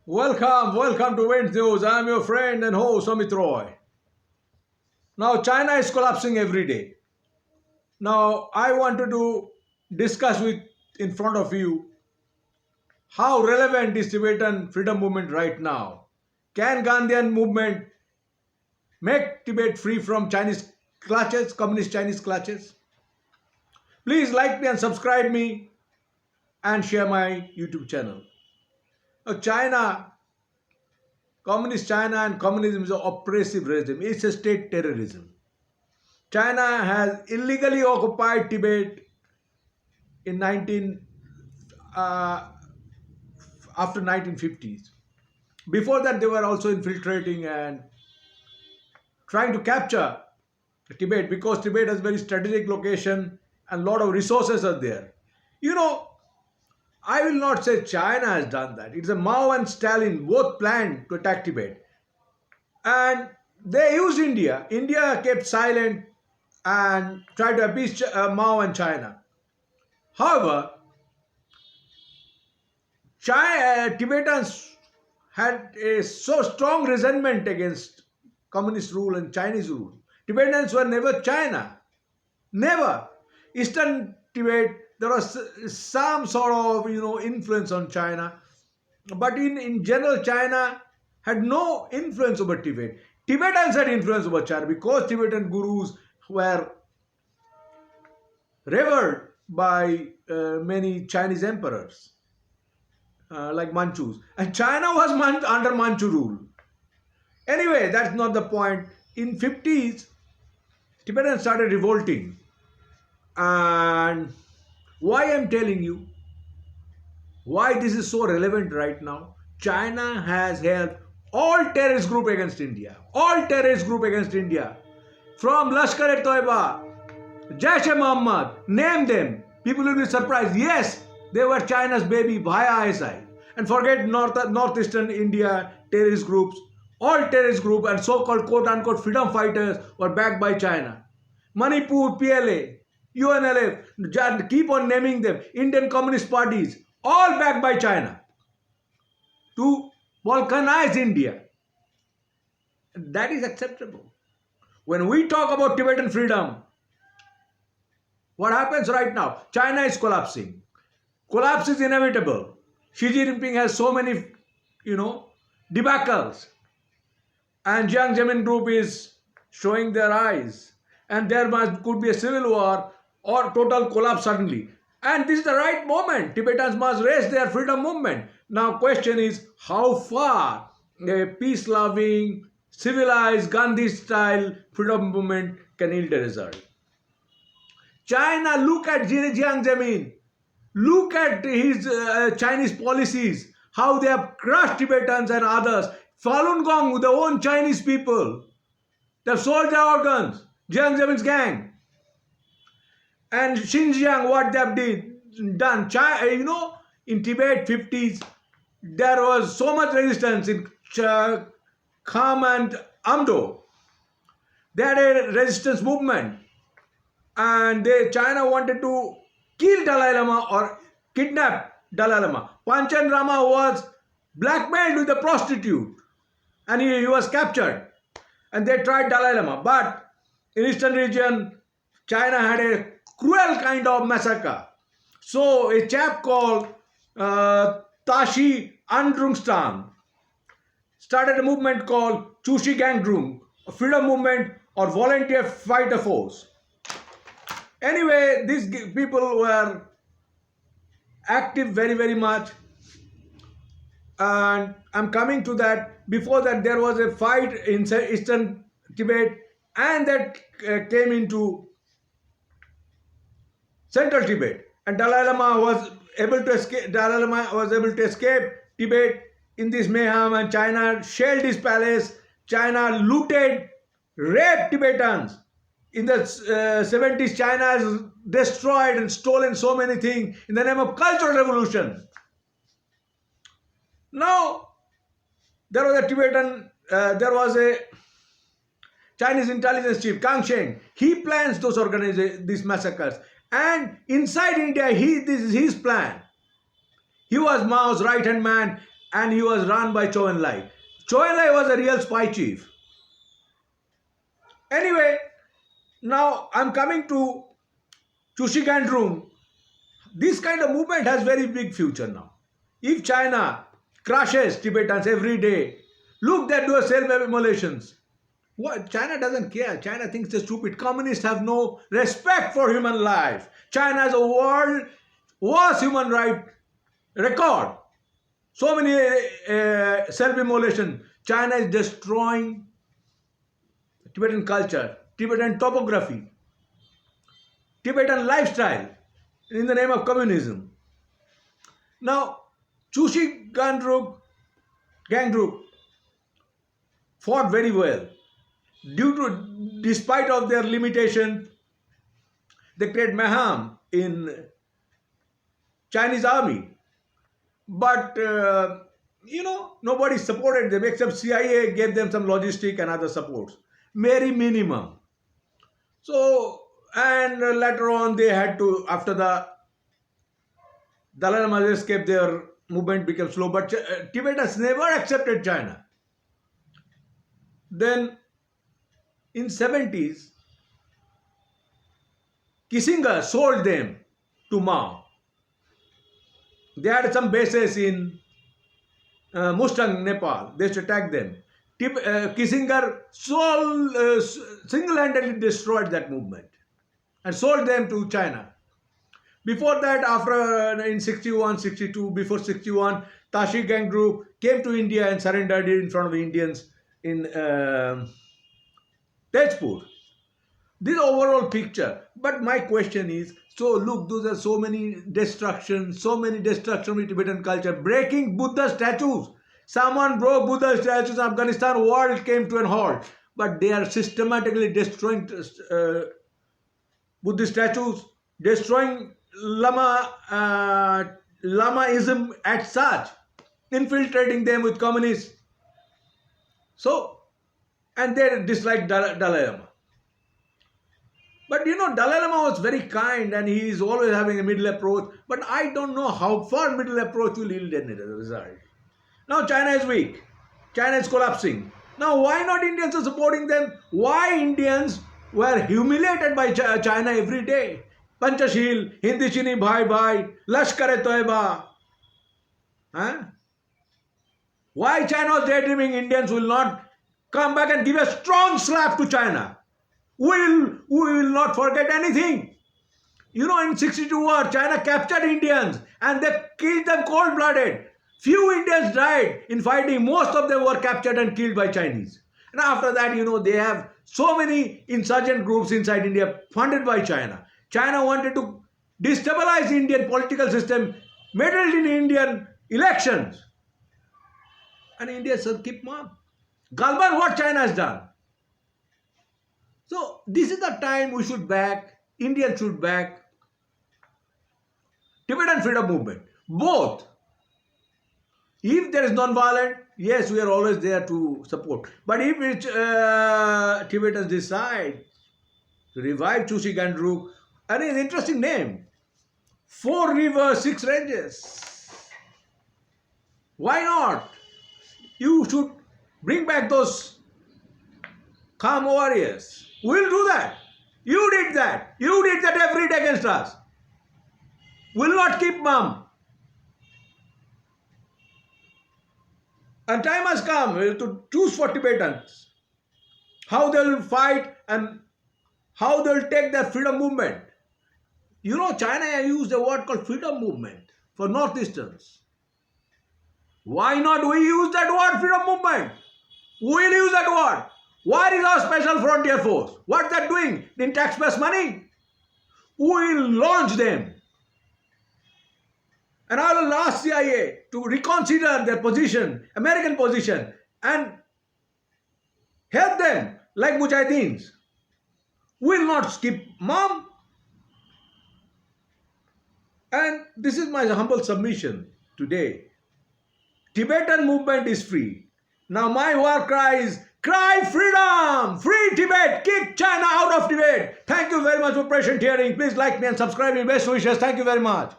Welcome to Wind News. I am your friend and host Amit Roy. Now, China is collapsing every day. Now, I wanted to discuss with in front of you how relevant is Tibetan freedom movement right now. Can Gandhian movement make Tibet free from Chinese clutches, communist Chinese clutches? Please like me and subscribe me and share my YouTube channel. Now, communist China and communism is an oppressive regime. It's a state terrorism. China has illegally occupied Tibet in 19 uh, after 1950s. Before that, they were also infiltrating and trying to capture Tibet because Tibet has very strategic location and a lot of resources are there. You know, I will not say China has done that. It's a Mao and Stalin both planned to attack Tibet, and they used India. India kept silent and tried to appease Mao and China. However, Tibetans had a so strong resentment against communist rule and Chinese rule. Tibetans were never China, never. Eastern Tibet, there was some sort of influence on China, but in general, China had no influence over Tibet. Tibetans had influence over China because Tibetan gurus were revered by many Chinese emperors like Manchus, and China was under Manchu rule. Anyway, that's not the point. In 50s, Tibetans started revolting, and why I'm telling you why this is so relevant right now. China has helped all terrorist group against India, from Lashkar-e-Toiba, Jaish-e-Mohammed, name them. People will be surprised. Yes, they were China's baby via ISI. And forget northeastern India terrorist groups. All terrorist groups and so-called quote-unquote freedom fighters were backed by China. Manipur, PLA, UNLF, keep on naming them. Indian Communist parties, all backed by China to balkanize India. That is acceptable. When we talk about Tibetan freedom, what happens right now? China is collapsing. Collapse is inevitable. Xi Jinping has so many, debacles. And Jiang Zemin group is showing their eyes. And there could be a civil war or total collapse suddenly. And this is the right moment. Tibetans must raise their freedom movement. Now, question is how far a peace-loving, civilized, Gandhi-style freedom movement can yield a result. China, look at Jiang Zemin. Look at his Chinese policies, how they have crushed Tibetans and others. Falun Gong with their own Chinese people. They have sold their organs. Jiang Zemin's gang. And Xinjiang, what they have done. China, in Tibet 50s, there was so much resistance in Kham and Amdo. They had a resistance movement. And China wanted to kill Dalai Lama or kidnap Dalai Lama. Panchen Rama was blackmailed with a prostitute and he was captured. And they tried Dalai Lama. But in eastern region, China had a cruel kind of massacre. So a chap called Tashi Andrungstan started a movement called Chushi Gangdrung, a freedom movement or volunteer fighter force. Anyway, these people were active very much, and I'm coming to that. Before that, there was a fight in eastern Tibet, and that came into central Tibet, and Dalai Lama was able to escape Tibet in this mayhem, and China shelled his palace. China looted, raped Tibetans. In the 70s, China has destroyed and stolen so many things in the name of cultural revolution. Now, there was a Chinese intelligence chief, Kang Sheng. He plans these massacres. And inside India, this is his plan. He was Mao's right-hand man. and he was run by Zhou Enlai. Zhou Enlai was a real spy chief. Anyway, now I'm coming to Chushi Gandrung. This kind of movement has very big future now. If China crushes Tibetans every day, look, they do self-immolations. What? China doesn't care. China thinks they're stupid. Communists have no respect for human life. China has a world worst human right record. So many self-immolation. China is destroying Tibetan culture, Tibetan topography, Tibetan lifestyle in the name of communism. Now, Chushi Gandrung fought very well. Despite of their limitation, they created mayhem in Chinese army. But nobody supported them except CIA gave them some logistic and other supports. Very minimum. So, and later on they had to, after the Dalai Lama escaped, their movement became slow. But Tibetans never accepted China. Then in 70s, Kissinger sold them to Mao. They had some bases in Mustang, Nepal. They should attack them. Kissinger single-handedly destroyed that movement and sold them to China. Before that, after in 61, 62, before 61, Tashi Gang group came to India and surrendered in front of the Indians in Tezpur. This is the overall picture. But my question is, so look, those are so many destruction with Tibetan culture, breaking Buddha statues. Someone broke Buddha statues in Afghanistan, world came to a halt. But they are systematically destroying Buddhist statues, destroying Lamaism at such, infiltrating them with communists. So, and they dislike Dalai Lama. But Dalai Lama was very kind and he is always having a middle approach. But I don't know how far middle approach will yield any result. Now China is weak. China is collapsing. Now why not Indians are supporting them? Why Indians were humiliated by China every day? Panchashil, Hindi Chini Bhai Bhai, Lashkar-e-Toiba. Huh? Why China was daydreaming Indians will not come back and give a strong slap to China? We will not forget anything. In 62 war, China captured Indians and they killed them cold-blooded. Few Indians died in fighting. Most of them were captured and killed by Chinese. And after that, they have so many insurgent groups inside India funded by China. China wanted to destabilize the Indian political system, meddled in Indian elections. And India said, keep mum. Galban, what China has done. So, this is the time we should back, Indians should back Tibetan freedom movement. Both. If there is non-violent, yes, we are always there to support. But if Tibetans decide to revive Chushi Gandrung, and it's an interesting name, 4 rivers, 6 ranges. Why not? You should bring back those calm warriors. We'll do that. You did that. You did that every day against us. We'll not keep mum. And time has come to choose for Tibetans how they will fight and how they will take their freedom movement. China used a word called freedom movement for Northeasterns. Why not we use that word, freedom movement? We'll use that word. Where is our special frontier force? What they're doing in taxpayers' money? We'll launch them. And I will ask CIA to reconsider their position, American position, and help them like Mujahideens. We'll not skip mom. And this is my humble submission today. Tibetan movement is free. Now my war cry is, cry freedom! Free Tibet! Kick China out of Tibet! Thank you very much for patient hearing. Please like me and subscribe me. Best wishes. Thank you very much.